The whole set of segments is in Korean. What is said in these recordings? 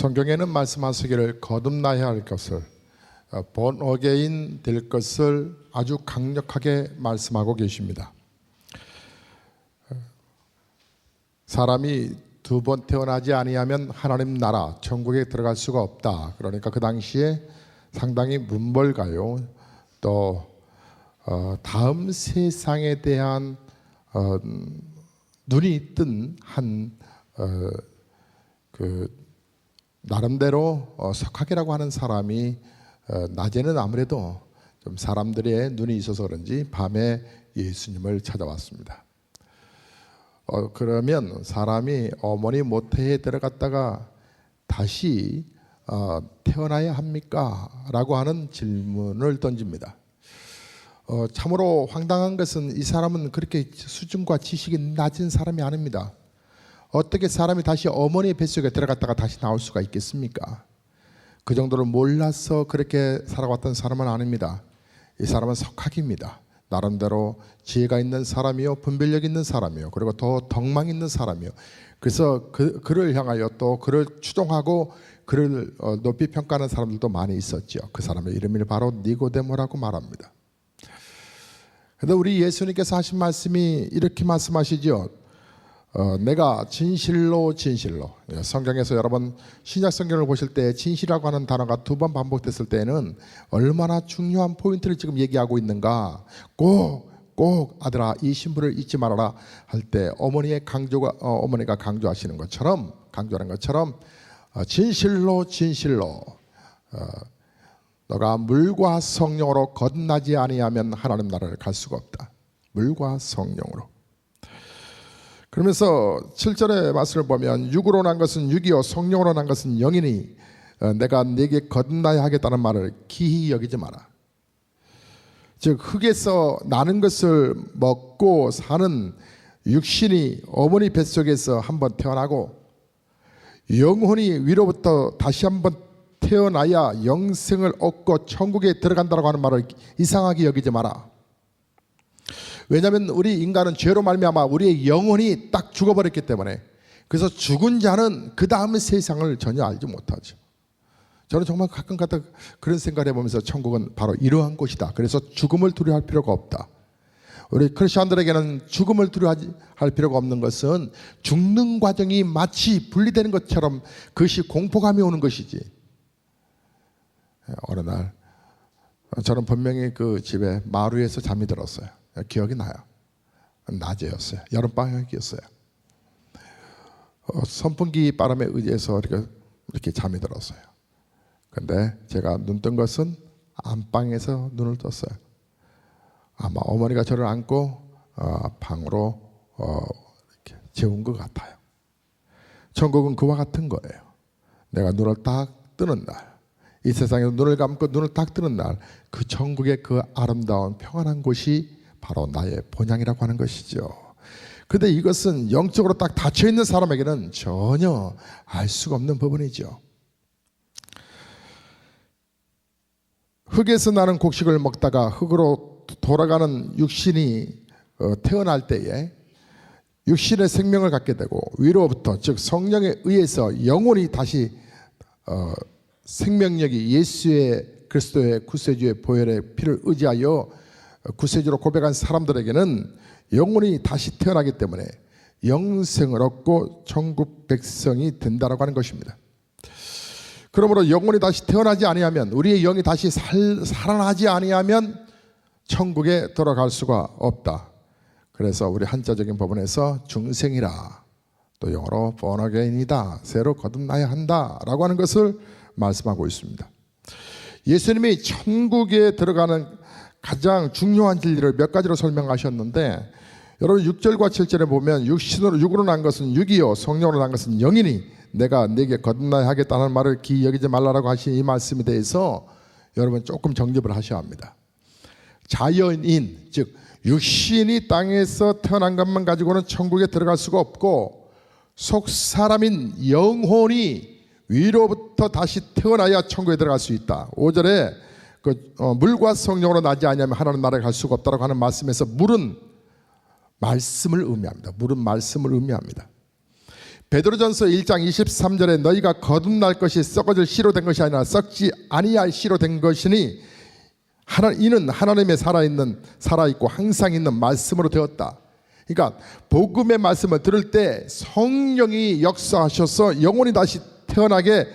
성경에는 말씀하시기를 거듭나야 할 것을, 본 어게인 될 것을 아주 강력하게 말씀하고 계십니다. 사람이 두 번 태어나지 아니하면 하나님 나라 천국에 들어갈 수가 없다. 그러니까 그 당시에 상당히 문벌가요. 또 다음 세상에 대한 눈이 뜬 한 나름대로 석학이라고 하는 사람이 낮에는 아무래도 좀 사람들의 눈이 있어서 그런지 밤에 예수님을 찾아왔습니다. 그러면 사람이 어머니 모태에 들어갔다가 다시 태어나야 합니까? 라고 하는 질문을 던집니다. 참으로 황당한 것은 이 사람은 그렇게 수준과 지식이 낮은 사람이 아닙니다. 어떻게 사람이 다시 어머니 뱃속에 들어갔다가 다시 나올 수가 있겠습니까? 그 정도를 몰라서 그렇게 살아왔던 사람은 아닙니다. 이 사람은 석학입니다. 나름대로 지혜가 있는 사람이요, 분별력 있는 사람이요, 그리고 더 덕망 있는 사람이요. 그래서 그를 향하여 또 그를 추종하고 그를 높이 평가하는 사람들도 많이 있었죠. 그 사람의 이름이 바로 니고데모라고 말합니다. 그런데 우리 예수님께서 하신 말씀이 이렇게 말씀하시죠. 내가 진실로 성경에서 여러분 신약 성경을 보실 때 진실이라고 하는 단어가 두 번 반복됐을 때는 얼마나 중요한 포인트를 지금 얘기하고 있는가. 꼭 아들아 이 신부를 잊지 말아라 할 때 어머니가 강조하시는 것처럼 진실로 너가 물과 성령으로 거듭나지 아니하면 하나님 나라를 갈 수가 없다. 물과 성령으로. 그러면서 7절의 말씀을 보면 육으로 난 것은 육이요 성령으로 난 것은 영이니 내가 네게 거듭나야 하겠다는 말을 기히 여기지 마라. 즉 흙에서 나는 것을 먹고 사는 육신이 어머니 뱃속에서 한번 태어나고 영혼이 위로부터 다시 한번 태어나야 영생을 얻고 천국에 들어간다고 하는 말을 이상하게 여기지 마라. 왜냐하면 우리 인간은 죄로 말미암아 우리의 영혼이 딱 죽어버렸기 때문에, 그래서 죽은 자는 그 다음 세상을 전혀 알지 못하죠. 저는 정말 가끔가다 그런 생각을 해보면서 천국은 바로 이러한 곳이다. 그래서 죽음을 두려워할 필요가 없다. 우리 크리스천들에게는 죽음을 두려워할 필요가 없는 것은 죽는 과정이 마치 분리되는 것처럼 그것이 공포감이 오는 것이지. 어느 날 저는 분명히 그 집에 마루에서 잠이 들었어요. 기억이 나요. 낮에였어요. 여름방학이었어요. 선풍기 바람에 의지해서 이렇게 잠이 들었어요. 근데 제가 눈 뜬 것은 안방에서 눈을 떴어요. 아마 어머니가 저를 안고 방으로 이렇게 재운 것 같아요. 천국은 그와 같은 거예요. 내가 눈을 딱 뜨는 날, 이 세상에서 눈을 감고 눈을 딱 뜨는 날, 그 천국의 그 아름다운 평안한 곳이 바로 나의 본향이라고 하는 것이죠. 그런데 이것은 영적으로 딱 닫혀있는 사람에게는 전혀 알 수가 없는 부분이죠. 흙에서 나는 곡식을 먹다가 흙으로 돌아가는 육신이 태어날 때에 육신의 생명을 갖게 되고 위로부터 즉 성령에 의해서 영혼이 다시 생명력이 예수의 그리스도의 구세주의 보혈의 피를 의지하여 구세주로 고백한 사람들에게는 영혼이 다시 태어나기 때문에 영생을 얻고 천국 백성이 된다라고 하는 것입니다. 그러므로 영혼이 다시 태어나지 아니하면, 우리의 영이 다시 살아나지 아니하면 천국에 들어갈 수가 없다. 그래서 우리 한자적인 법원에서 중생이라, 또 영어로 born again이다, 새로 거듭나야 한다라고 하는 것을 말씀하고 있습니다. 예수님이 천국에 들어가는 가장 중요한 진리를 몇 가지로 설명하셨는데, 여러분 6절과 7절에 보면 육으로 난 것은 육이요 성령으로 난 것은 영이니 내가 네게 거듭나야 하겠다는 말을 기이 여기지 말라라고 하신 이 말씀에 대해서 여러분 조금 정립을 하셔야 합니다. 자연인, 즉 육신이 땅에서 태어난 것만 가지고는 천국에 들어갈 수가 없고, 속 사람인 영혼이 위로부터 다시 태어나야 천국에 들어갈 수 있다. 5절에 물과 성령으로 나지 아니하면 하나님 나라에 갈 수가 없다라고 하는 말씀에서 물은 말씀을 의미합니다. 물은 말씀을 의미합니다. 베드로전서 1장 23절에 너희가 거듭날 것이 썩어질 씨로 된 것이 아니라 썩지 아니할 씨로 된 것이니 이는 하나님의 살아있고 항상 있는 말씀으로 되었다. 그러니까 복음의 말씀을 들을 때 성령이 역사하셔서 영혼이 다시 태어나게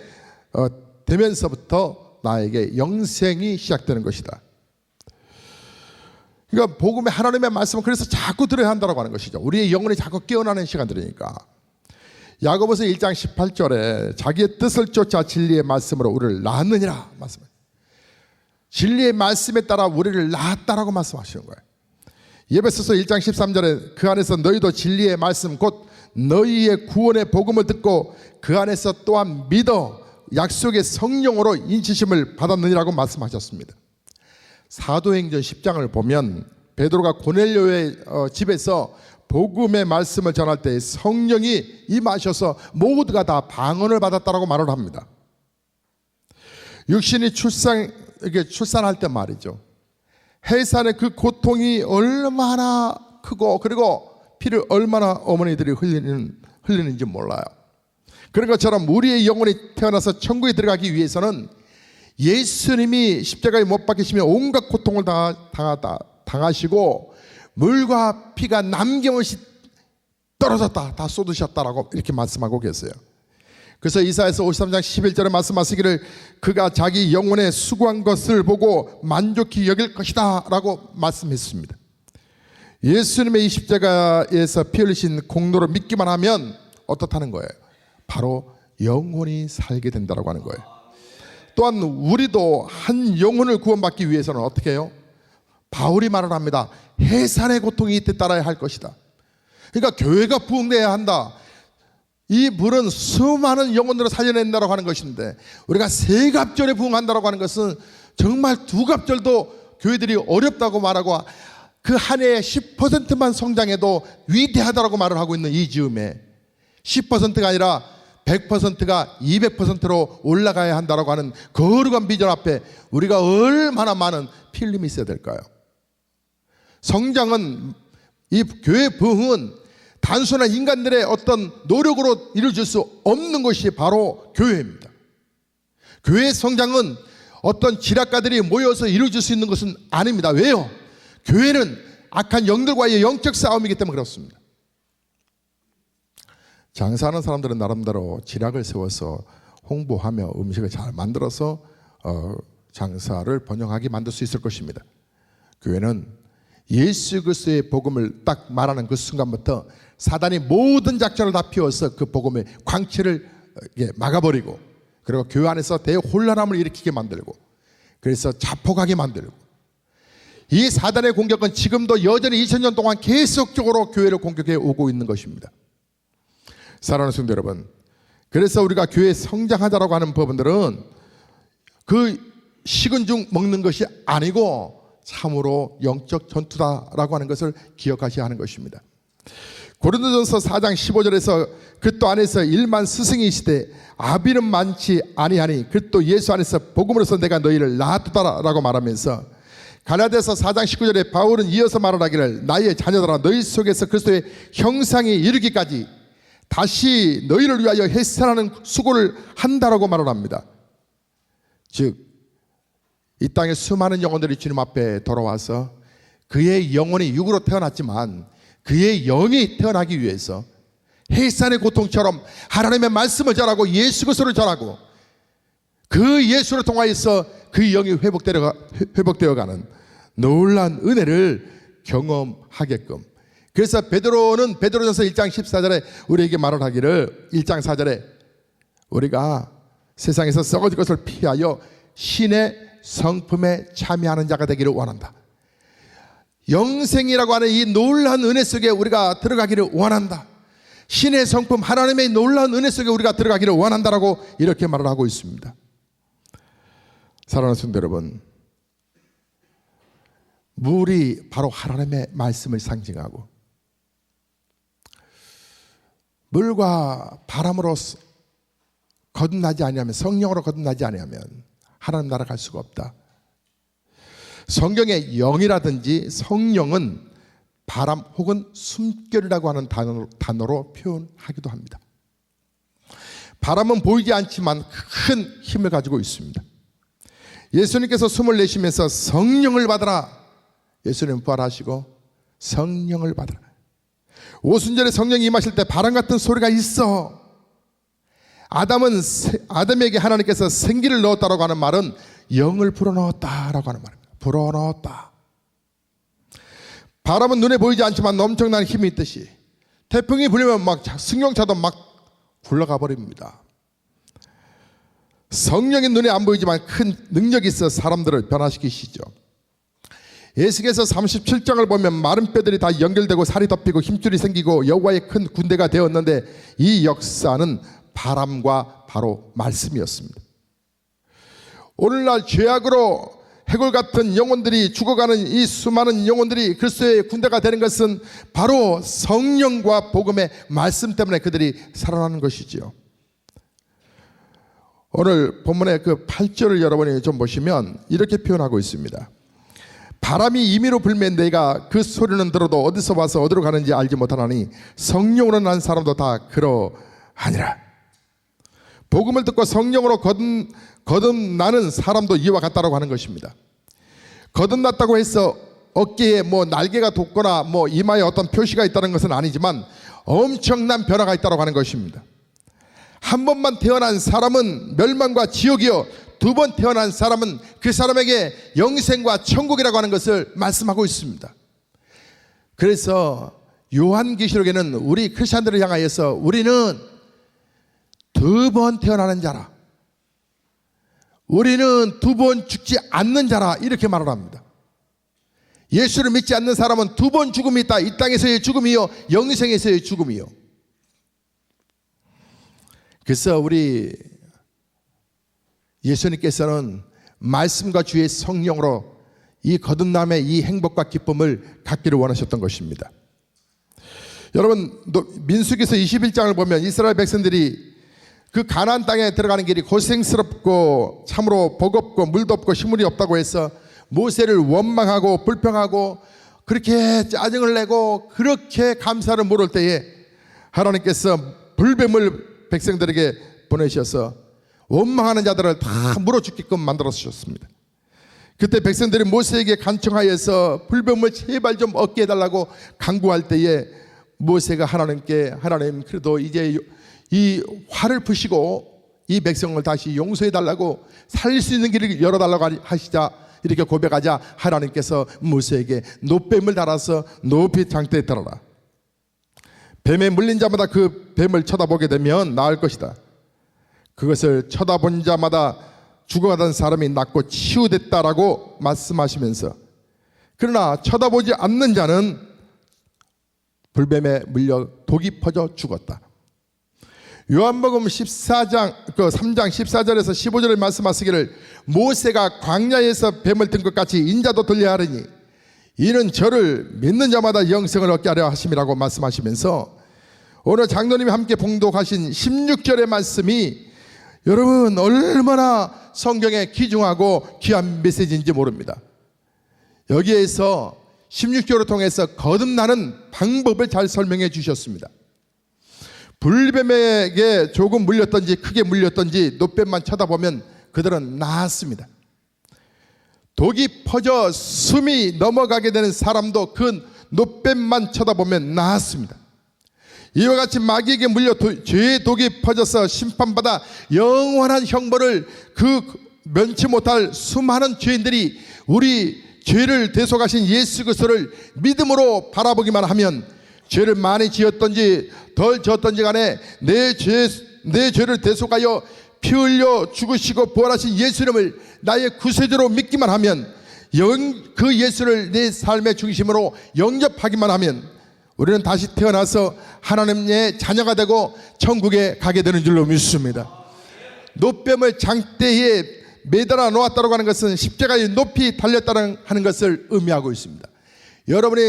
되면서부터 나에게 영생이 시작되는 것이다. 그러니까 복음의 하나님의 말씀은 그래서 자꾸 들어야 한다고 하는 것이죠. 우리의 영혼이 자꾸 깨어나는 시간들이니까. 야고보서 1장 18절에 자기의 뜻을 쫓아 진리의 말씀으로 우리를 낳았느니라 말씀해요. 진리의 말씀에 따라 우리를 낳았다라고 말씀하시는 거예요. 에베소서 1장 13절에 그 안에서 너희도 진리의 말씀 곧 너희의 구원의 복음을 듣고 그 안에서 또한 믿어 약속의 성령으로 인치심을 받았느니라고 말씀하셨습니다. 사도행전 10장을 보면 베드로가 고넬료의 집에서 복음의 말씀을 전할 때 성령이 임하셔서 모두가 다 방언을 받았다라고 말을 합니다. 육신이 출산할 때 말이죠. 해산의 그 고통이 얼마나 크고 그리고 피를 얼마나 어머니들이 흘리는지 몰라요. 그런 것처럼 우리의 영혼이 태어나서 천국에 들어가기 위해서는 예수님이 십자가에 못 박히시며 온갖 고통을 당하시고 물과 피가 남김없이 떨어졌다, 다 쏟으셨다라고 이렇게 말씀하고 계세요. 그래서 이사야서 53장 11절에 말씀하시기를 그가 자기 영혼에 수고한 것을 보고 만족히 여길 것이다 라고 말씀했습니다. 예수님의 이 십자가에서 피 흘리신 공로를 믿기만 하면 어떻다는 거예요? 바로 영혼이 살게 된다고 하는 거예요. 또한 우리도 한 영혼을 구원받기 위해서는 어떻게 해요? 바울이 말을 합니다. 해산의 고통이 이때 따라야 할 것이다. 그러니까 교회가 부흥돼야 한다. 이 불은 수많은 영혼들을 살려낸다고 하는 것인데 우리가 세 갑절에 부흥한다고 하는 것은 정말 두 갑절도 교회들이 어렵다고 말하고 그 한 해에 10%만 성장해도 위대하다고 말을 하고 있는 이 즈음에 10%가 아니라 100%가 200%로 올라가야 한다고 하는 거룩한 비전 앞에 우리가 얼마나 많은 필름이 있어야 될까요? 성장은, 이 교회 부흥은 단순한 인간들의 어떤 노력으로 이루어질 수 없는 것이 바로 교회입니다. 교회의 성장은 어떤 지략가들이 모여서 이루어질 수 있는 것은 아닙니다. 왜요? 교회는 악한 영들과의 영적 싸움이기 때문에 그렇습니다. 장사하는 사람들은 나름대로 지략을 세워서 홍보하며 음식을 잘 만들어서 장사를 번영하게 만들 수 있을 것입니다. 교회는 예수 그리스도의 복음을 딱 말하는 그 순간부터 사단이 모든 작전을 다 피워서 그 복음의 광채를 막아버리고 그리고 교회 안에서 대혼란함을 일으키게 만들고 그래서 자폭하게 만들고 이 사단의 공격은 지금도 여전히 2000년 동안 계속적으로 교회를 공격해 오고 있는 것입니다. 사랑하는 성도 여러분, 그래서 우리가 교회 성장하자라고 하는 부분들은 그 식은 죽 먹는 것이 아니고 참으로 영적 전투다라고 하는 것을 기억하셔야 하는 것입니다. 고린도전서 4장 15절에서 그리스도 안에서 일만 스승이시되 아비는 많지 아니하니 그리스도 예수 안에서 복음으로서 내가 너희를 낳았다라고 말하면서 갈라디아서 4장 19절에 바울은 이어서 말하기를 나의 자녀들아 너희 속에서 그리스도의 형상이 이르기까지 다시 너희를 위하여 해산하는 수고를 한다라고 말을 합니다. 즉 이 땅에 수많은 영혼들이 주님 앞에 돌아와서 그의 영혼이 육으로 태어났지만 그의 영이 태어나기 위해서 해산의 고통처럼 하나님의 말씀을 전하고 예수 그리스도를 전하고 그 예수를 통하여서 그 영이 회복되어가는 놀라운 은혜를 경험하게끔. 그래서 베드로는 베드로전서 1장 14절에 우리에게 말을 하기를 1장 4절에 우리가 세상에서 썩어질 것을 피하여 신의 성품에 참여하는 자가 되기를 원한다. 영생이라고 하는 이 놀라운 은혜 속에 우리가 들어가기를 원한다. 신의 성품 하나님의 놀라운 은혜 속에 우리가 들어가기를 원한다라고 이렇게 말을 하고 있습니다. 사랑하는 성도 여러분, 물이 바로 하나님의 말씀을 상징하고 물과 바람으로 거듭나지 아니하면 성령으로 거듭나지 아니하면 하나님 나라 갈 수가 없다. 성경의 영이라든지 성령은 바람 혹은 숨결이라고 하는 단어로 표현하기도 합니다. 바람은 보이지 않지만 큰 힘을 가지고 있습니다. 예수님께서 숨을 내쉬면서 성령을 받아라. 예수님 부활하시고 성령을 받아라. 오순절에 성령이 임하실 때 바람 같은 소리가 있어. 아담에게 하나님께서 생기를 넣었다라고 하는 말은 영을 불어넣었다라고 하는 말입니다. 불어넣었다. 바람은 눈에 보이지 않지만 엄청난 힘이 있듯이 태풍이 불면 막 승용차도 막 굴러가 버립니다. 성령의 눈에 안 보이지만 큰 능력이 있어 사람들을 변화시키시죠. 에스겔서 37장을 보면 마른 뼈들이 다 연결되고 살이 덮이고 힘줄이 생기고 여호와의 큰 군대가 되었는데 이 역사는 바람과 바로 말씀이었습니다. 오늘날 죄악으로 해골 같은 영혼들이 죽어가는 이 수많은 영혼들이 그리스도의 군대가 되는 것은 바로 성령과 복음의 말씀 때문에 그들이 살아나는 것이지요. 오늘 본문의 그 8절을 여러분이 좀 보시면 이렇게 표현하고 있습니다. 바람이 임의로 불면 내가 그 소리는 들어도 어디서 와서 어디로 가는지 알지 못하나니 성령으로 난 사람도 다 그러하니라. 복음을 듣고 성령으로 거듭나는 사람도 이와 같다라고 하는 것입니다. 거듭났다고 해서 어깨에 뭐 날개가 돋거나 뭐 이마에 어떤 표시가 있다는 것은 아니지만 엄청난 변화가 있다고 하는 것입니다. 한 번만 태어난 사람은 멸망과 지옥이요, 두 번 태어난 사람은 그 사람에게 영생과 천국이라고 하는 것을 말씀하고 있습니다. 그래서 요한계시록에는 우리 크리스찬들을 향하여서 우리는 두 번 태어나는 자라, 우리는 두 번 죽지 않는 자라, 이렇게 말을 합니다. 예수를 믿지 않는 사람은 두 번 죽음이 있다. 이 땅에서의 죽음이요, 영생에서의 죽음이요. 그래서 우리 예수님께서는 말씀과 주의 성령으로 이 거듭남의 이 행복과 기쁨을 갖기를 원하셨던 것입니다. 여러분, 민수기서 21장을 보면 이스라엘 백성들이 그 가나안 땅에 들어가는 길이 고생스럽고 참으로 버겁고 물도 없고 식물이 없다고 해서 모세를 원망하고 불평하고 그렇게 짜증을 내고 그렇게 감사를 물을 때에 하나님께서 불뱀을 백성들에게 보내셔서 원망하는 자들을 다 물어 죽게끔 만들어 주셨습니다. 그때 백성들이 모세에게 간청하여서 불뱀을 제발 좀 얻게 해달라고 간구할 때에 모세가 하나님께, 하나님 그래도 이제 이 화를 푸시고 이 백성을 다시 용서해달라고 살릴 수 있는 길을 열어달라고 하시자, 이렇게 고백하자 하나님께서 모세에게 놋뱀을 달아서 높이 장대에 들어라. 뱀에 물린 자마다 그 뱀을 쳐다보게 되면 나을 것이다. 그것을 쳐다본 자마다 죽어가던 사람이 낫고 치유됐다라고 말씀하시면서, 그러나 쳐다보지 않는 자는 불뱀에 물려 독이 퍼져 죽었다. 요한복음 14장 3장 14절에서 15절에 말씀하시기를 모세가 광야에서 뱀을 든 것 같이 인자도 들려야 하리니 이는 저를 믿는 자마다 영생을 얻게 하려 하심이라고 말씀하시면서, 오늘 장로님이 함께 봉독하신 16절의 말씀이 여러분 얼마나 성경에 귀중하고 귀한 메시지인지 모릅니다. 여기에서 16절을 통해서 거듭나는 방법을 잘 설명해 주셨습니다. 불뱀에게 조금 물렸던지 크게 물렸던지 놋뱀만 쳐다보면 그들은 나았습니다. 독이 퍼져 숨이 넘어가게 되는 사람도 그 놋뱀만 쳐다보면 나았습니다. 이와 같이 마귀에게 물려 죄의 독이 퍼져서 심판받아 영원한 형벌을 그 면치 못할 수많은 죄인들이 우리 죄를 대속하신 예수 그리스도를 믿음으로 바라보기만 하면, 죄를 많이 지었던지 덜 지었던지 간에 내 죄를 대속하여 피 흘려 죽으시고 부활하신 예수님을 나의 구세주로 믿기만 하면, 그 예수를 내 삶의 중심으로 영접하기만 하면 우리는 다시 태어나서 하나님의 자녀가 되고 천국에 가게 되는 줄로 믿습니다. 놋뱀을 장대에 매달아 놓았다고 하는 것은 십자가에 높이 달렸다는 하는 것을 의미하고 있습니다. 여러분이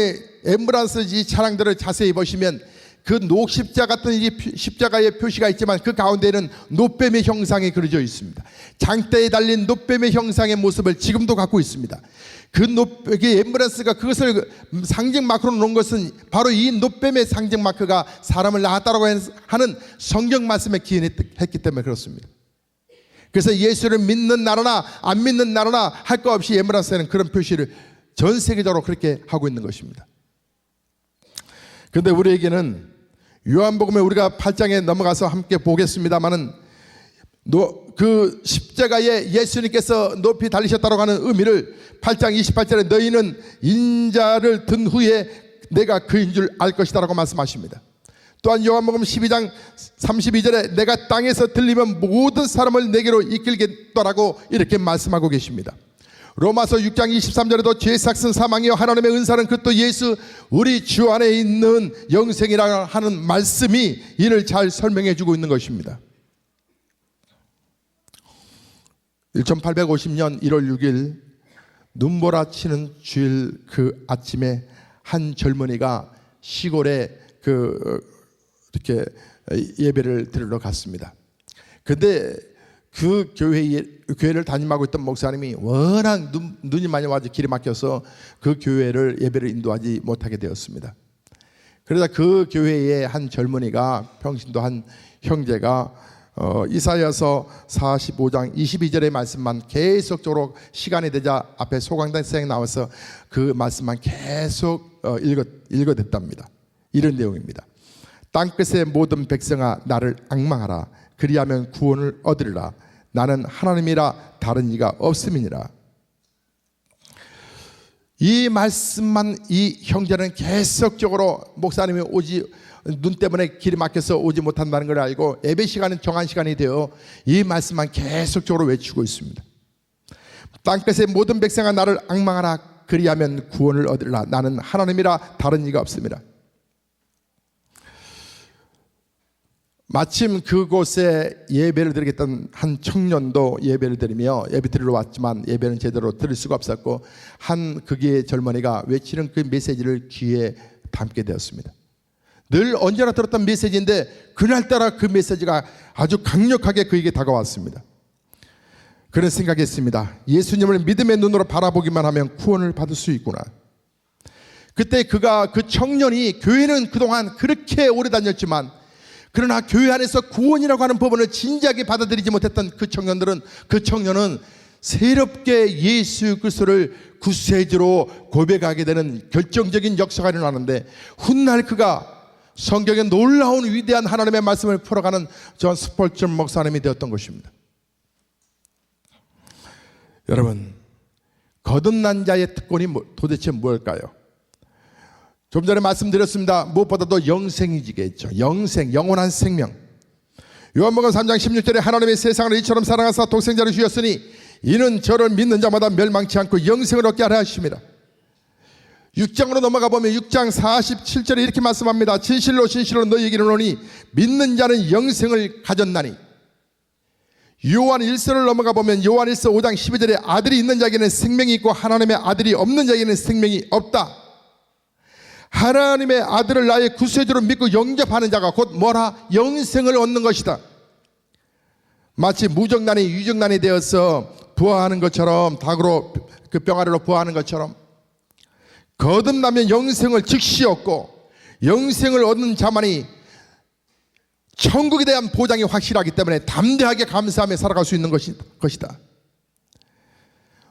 앰뷸런스 이 차량들을 자세히 보시면 그 녹십자 같은 이 십자가의 표시가 있지만 그 가운데에는 놋뱀의 형상이 그려져 있습니다. 장대에 달린 놋뱀의 형상의 모습을 지금도 갖고 있습니다. 그 엠브란스가 그것을 상징 마크로 놓은 것은 바로 이 놋뱀의 상징 마크가 사람을 낳았다라고 하는 성경 말씀에 기인했기 때문에 그렇습니다. 그래서 예수를 믿는 나라나 안 믿는 나라나 할 것 없이 엠브란스에는 그런 표시를 전 세계적으로 그렇게 하고 있는 것입니다. 그런데 우리에게는 요한복음에 우리가 8장에 넘어가서 함께 보겠습니다마는 그 십자가에 예수님께서 높이 달리셨다고 하는 의미를 8장 28절에 너희는 인자를 든 후에 내가 그인 줄 알 것이다 라고 말씀하십니다. 또한 요한복음 12장 32절에 내가 땅에서 들리면 모든 사람을 내게로 이끌겠다라고 이렇게 말씀하고 계십니다. 로마서 6장 23절에도 죄 삭은 사망이요 하나님의 은사는 그리스도 예수 우리 주 안에 있는 영생이라 하는 말씀이 이를 잘 설명해 주고 있는 것입니다. 1850년 1월 6일 눈보라 치는 주일 그 아침에 한 젊은이가 시골에 이렇게 예배를 드리러 갔습니다. 근데 그 교회를 담임하고 있던 목사님이 워낙 눈이 많이 와서 길이 막혀서 그 교회를 예배를 인도하지 못하게 되었습니다. 그러다 그 교회의 한 젊은이가 평신도 한 형제가 이사야서 45장 22절의 말씀만 계속적으로 시간이 되자 앞에 소강단생이 나와서 그 말씀만 계속 읽어댔답니다. 이런 내용입니다. 땅끝의 모든 백성아 나를 앙망하라. 그리하면 구원을 얻으리라. 나는 하나님이라 다른 이가 없음이니라. 이 말씀만 이 형제는 계속적으로 목사님이 눈 때문에 길이 막혀서 오지 못한다는 걸 알고 예배 시간은 정한 시간이 되어 이 말씀만 계속적으로 외치고 있습니다. 땅끝의 모든 백성아 나를 앙망하라. 그리하면 구원을 얻으리라. 나는 하나님이라 다른 이가 없음이라. 마침 그곳에 예배를 드리겠다는 한 청년도 예배를 드리며 예배 드리러 왔지만 예배는 제대로 드릴 수가 없었고 한 거기에 젊은이가 외치는 그 메시지를 귀에 담게 되었습니다. 늘 언제나 들었던 메시지인데 그날따라 그 메시지가 아주 강력하게 그에게 다가왔습니다. 그런 생각했습니다. 예수님을 믿음의 눈으로 바라보기만 하면 구원을 받을 수 있구나. 그때 그 청년이 교회는 그동안 그렇게 오래 다녔지만 그러나 교회 안에서 구원이라고 하는 법을 진지하게 받아들이지 못했던 그 청년은 새롭게 예수 그리스도를 구세주로 고백하게 되는 결정적인 역사가 일어나는데 훗날 그가 성경의 놀라운 위대한 하나님의 말씀을 풀어가는 존 스폴전 목사님이 되었던 것입니다. 여러분, 거듭난 자의 특권이 도대체 무엇일까요? 좀 전에 말씀드렸습니다. 무엇보다도 영생이지겠죠. 영원한 생명. 요한복음 3장 16절에 하나님의 세상을 이처럼 사랑하사 독생자를 주셨으니 이는 저를 믿는 자마다 멸망치 않고 영생을 얻게 하려 하십니다. 6장으로 넘어가 보면 6장 47절에 이렇게 말씀합니다. 진실로 진실로 너희에게 이르노니 믿는 자는 영생을 가졌나니. 요한 1서를 넘어가 보면 요한 1서 5장 12절에 아들이 있는 자에게는 생명이 있고 하나님의 아들이 없는 자에게는 생명이 없다. 하나님의 아들을 나의 구세주로 믿고 영접하는 자가 곧 뭐라? 영생을 얻는 것이다. 마치 무정란이 유정란이 되어서 부화하는 것처럼 닭으로 그 병아리로 부화하는 것처럼 거듭나면 영생을 즉시 얻고 영생을 얻는 자만이 천국에 대한 보장이 확실하기 때문에 담대하게 감사하며 살아갈 수 있는 것이다.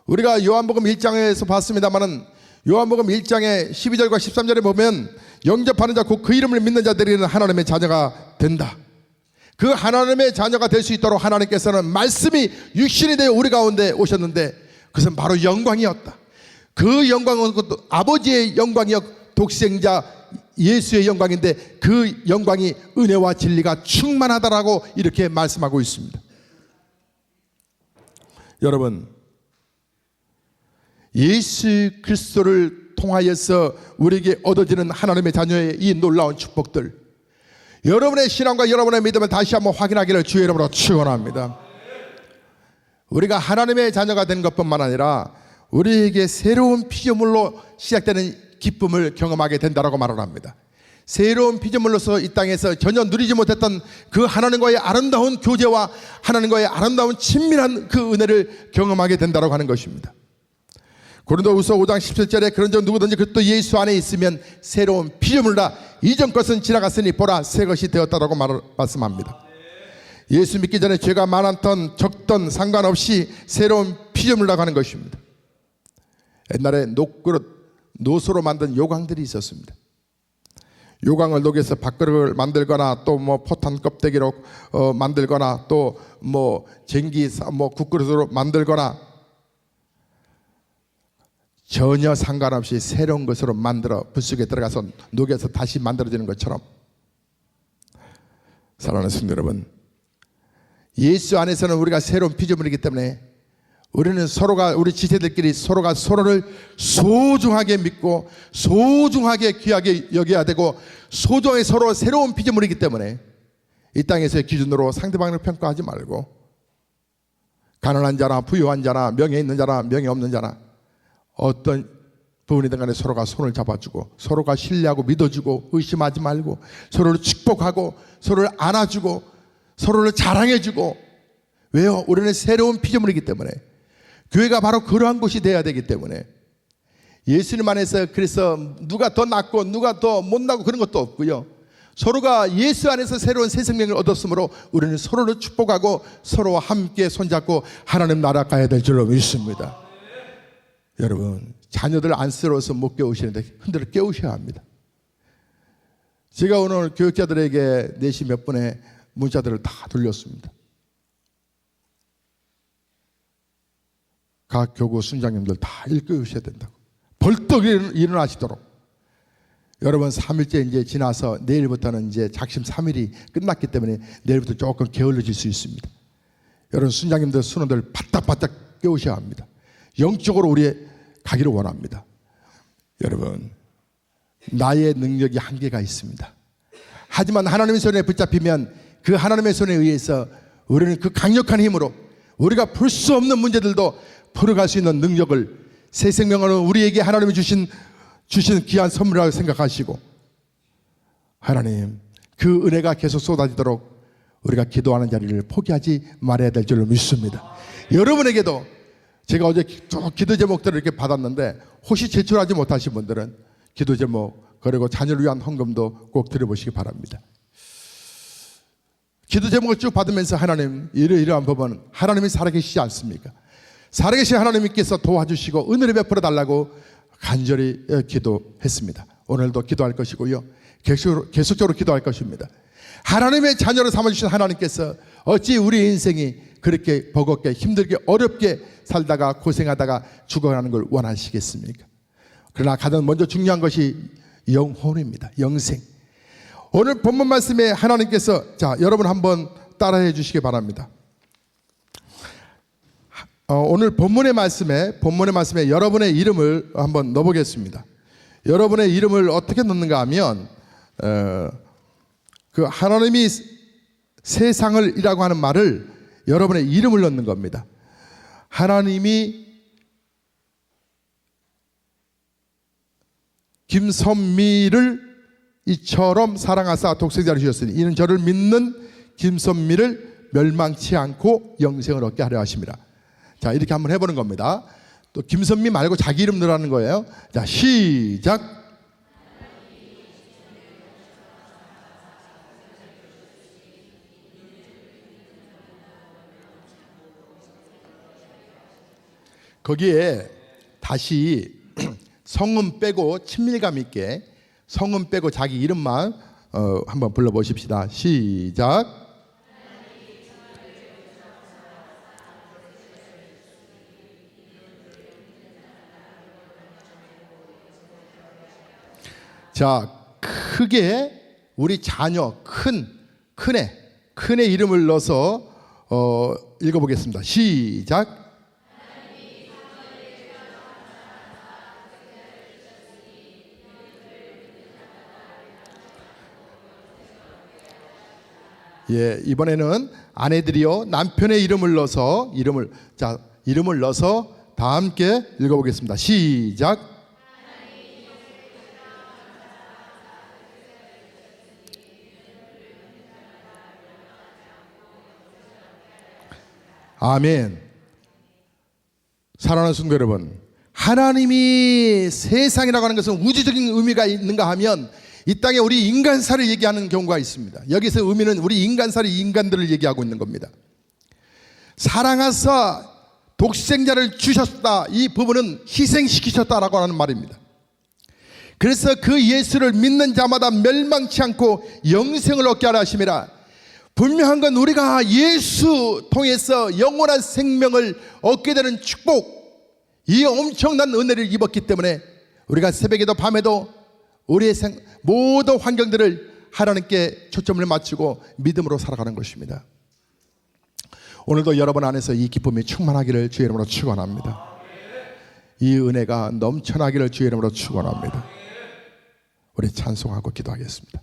우리가 요한복음 1장에서 봤습니다마는 요한복음 1장의 12절과 13절에 보면 영접하는 자 곧 그 이름을 믿는 자들에게는 하나님의 자녀가 된다. 그 하나님의 자녀가 될 수 있도록 하나님께서는 말씀이 육신이 되어 우리 가운데 오셨는데 그것은 바로 영광이었다. 그 영광은 아버지의 영광이었고 독생자 예수의 영광인데 그 영광이 은혜와 진리가 충만하다라고 이렇게 말씀하고 있습니다. 여러분, 예수 그리스도를 통하여서 우리에게 얻어지는 하나님의 자녀의 이 놀라운 축복들, 여러분의 신앙과 여러분의 믿음을 다시 한번 확인하기를 주의 이름으로 축원합니다. 우리가 하나님의 자녀가 된 것뿐만 아니라 우리에게 새로운 피조물로 시작되는 기쁨을 경험하게 된다라고 말을 합니다. 새로운 피조물로서 이 땅에서 전혀 누리지 못했던 그 하나님과의 아름다운 교제와 하나님과의 아름다운 친밀한 그 은혜를 경험하게 된다고 하는 것입니다. 고린도후서 5장 17절에 그런즉 누구든지 그리스도 예수 안에 있으면 새로운 피조물이라 이전 것은 지나갔으니 보라 새 것이 되었다라고 말씀합니다. 예수 믿기 전에 죄가 많았던 적던 상관없이 새로운 피조물이라고 하는 것입니다. 옛날에 녹그릇 노소로 만든 요강들이 있었습니다. 요강을 녹여서 밥그릇을 만들거나 또 뭐 포탄 껍데기로 만들거나 또 뭐 쟁기 국그릇으로 만들거나 전혀 상관없이 새로운 것으로 만들어 붓속에 들어가서 녹여서 다시 만들어지는 것처럼, 사랑하는 성도 여러분, 예수 안에서는 우리가 새로운 피조물이기 때문에 우리는 서로가, 우리 지체들끼리 서로가 서로를 소중하게 믿고 소중하게 귀하게 여겨야 되고 소중하게 서로 새로운 피조물이기 때문에 이 땅에서의 기준으로 상대방을 평가하지 말고 가난한 자나 부유한 자나 명예 있는 자나 명예 없는 자나 어떤 부분이든 간에 서로가 손을 잡아주고 서로가 신뢰하고 믿어주고 의심하지 말고 서로를 축복하고 서로를 안아주고 서로를 자랑해주고, 왜요? 우리는 새로운 피조물이기 때문에, 교회가 바로 그러한 곳이 되어야 되기 때문에, 예수님 안에서 그래서 누가 더 낫고 누가 더 못나고 그런 것도 없고요. 서로가 예수 안에서 새로운 새 생명을 얻었으므로 우리는 서로를 축복하고 서로와 함께 손잡고 하나님 나라 가야 될 줄로 믿습니다. 여러분, 자녀들 안쓰러워서 못 깨우시는데 흔들어 깨우셔야 합니다. 제가 오늘 교육자들에게 4시 몇 분에 문자들을 다 돌렸습니다. 각 교구 순장님들 다 일깨우셔야 된다고. 벌떡 일어나시도록. 여러분 3일째 이제 지나서 내일부터는 이제 작심 3일이 끝났기 때문에 내일부터 조금 게을러질 수 있습니다. 여러분 순장님들 순원들 바닥바닥 깨우셔야 합니다. 영적으로 우리 가기를 원합니다. 여러분, 나의 능력이 한계가 있습니다. 하지만 하나님의 손에 붙잡히면 그 하나님의 손에 의해서 우리는 그 강력한 힘으로 우리가 풀 수 없는 문제들도 풀어갈 수 있는 능력을, 새 생명을 우리에게 하나님이 주신 귀한 선물이라고 생각하시고, 하나님 그 은혜가 계속 쏟아지도록 우리가 기도하는 자리를 포기하지 말아야 될 줄로 믿습니다. 여러분에게도 제가 어제 기도 제목들을 이렇게 받았는데 혹시 제출하지 못하신 분들은 기도 제목 그리고 자녀를 위한 헌금도 꼭 드려보시기 바랍니다. 기도 제목을 쭉 받으면서 하나님, 이러이러한 법은 하나님이 살아계시지 않습니까? 살아계신 하나님께서 도와주시고 은혜를 베풀어 달라고 간절히 기도했습니다. 오늘도 기도할 것이고요, 계속적으로 기도할 것입니다. 하나님의 자녀를 삼아주신 하나님께서 어찌 우리 인생이 그렇게 버겁게 힘들게 어렵게 살다가 고생하다가 죽어가는 걸 원하시겠습니까? 그러나 가장 먼저 중요한 것이 영혼입니다. 영생. 오늘 본문 말씀에 하나님께서, 자 여러분 한번 따라해 주시기 바랍니다. 오늘 본문의 말씀에 여러분의 이름을 한번 넣어보겠습니다. 여러분의 이름을 어떻게 넣는가 하면 그 하나님이 세상을 이라고 하는 말을 여러분의 이름을 넣는 겁니다. 하나님이 김선미를 이처럼 사랑하사 독생자를 주셨으니 이는 저를 믿는 김선미를 멸망치 않고 영생을 얻게 하려 하십니다. 자, 이렇게 한번 해보는 겁니다. 또 김선미 말고 자기 이름 넣으라는 거예요. 자, 시작. 거기에 다시 성은 빼고 친밀감 있게 성은 빼고 자기 이름만 한번 불러보십시다. 시작. 자, 크게 우리 자녀 큰애 이름을 넣어서 읽어보겠습니다. 시작. 예, 이번에는 아내들이요 남편의 이름을 넣어서 이름을 넣어서 다 함께 읽어보겠습니다. 시작. 아멘. 사랑하는 성도 여러분, 하나님이 세상이라고 하는 것은 우주적인 의미가 있는가 하면 이 땅에 우리 인간사를 얘기하는 경우가 있습니다. 여기서 의미는 우리 인간사를, 인간들을 얘기하고 있는 겁니다. 사랑하사 독생자를 주셨다, 이 부분은 희생시키셨다라고 하는 말입니다. 그래서 그 예수를 믿는 자마다 멸망치 않고 영생을 얻게 하라 하심이라. 분명한 건 우리가 예수 통해서 영원한 생명을 얻게 되는 축복, 이 엄청난 은혜를 입었기 때문에 우리가 새벽에도 밤에도 우리의 모든 환경들을 하나님께 초점을 맞추고 믿음으로 살아가는 것입니다. 오늘도 여러분 안에서 이 기쁨이 충만하기를 주의 이름으로 축원합니다. 이 은혜가 넘쳐나기를 주의 이름으로 축원합니다. 우리 찬송하고 기도하겠습니다.